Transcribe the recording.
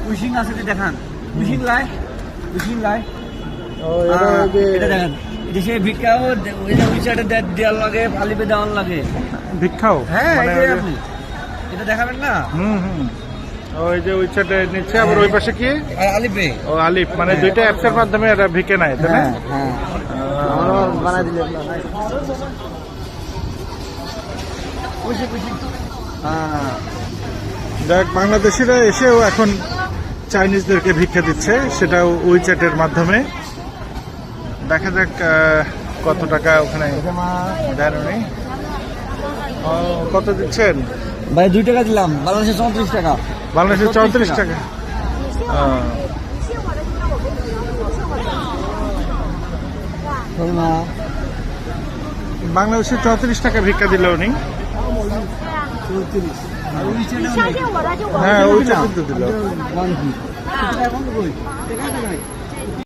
Wishing আছে দেখান, wishing লাই, wishing লাই। এটা দেখেন, এটা সে ভিক্ষাও ওই যে উইচাটে দেওয়ার লাগে, আলিপে দেওয়ার লাগে। ভিক্ষাও? হ্যাঁ, মানে আপনি এটা দেখাবেন না? ওই যে উইচাটে নিচ্ছে, আবার ওই পাশে কি আলিপে। ও আলিফ, মানে দুইটা অ্যাপসের মাধ্যমে এরা ভিক্ষে নেয়, তাই না? হ্যাঁ, বানাই দিলে দেখ, বাংলাদেশিরা এসেও এখন চাইনিজদেরকে ভিক্ষা দিচ্ছে, সেটাও উইচ্যাটের মাধ্যমে। দেখা যাক কত টাকা ওখানে দেন উনি। কত দিচ্ছেন ভাই? 2 টাকা দিলাম, বাংলাদেশে 34 টাকা। বাংলাদেশে 34 টাকা। বাংলাদেশে 34 টাকা ভিক্ষা দিল উনি। হ্যাঁ, উইচ্যাট দিল।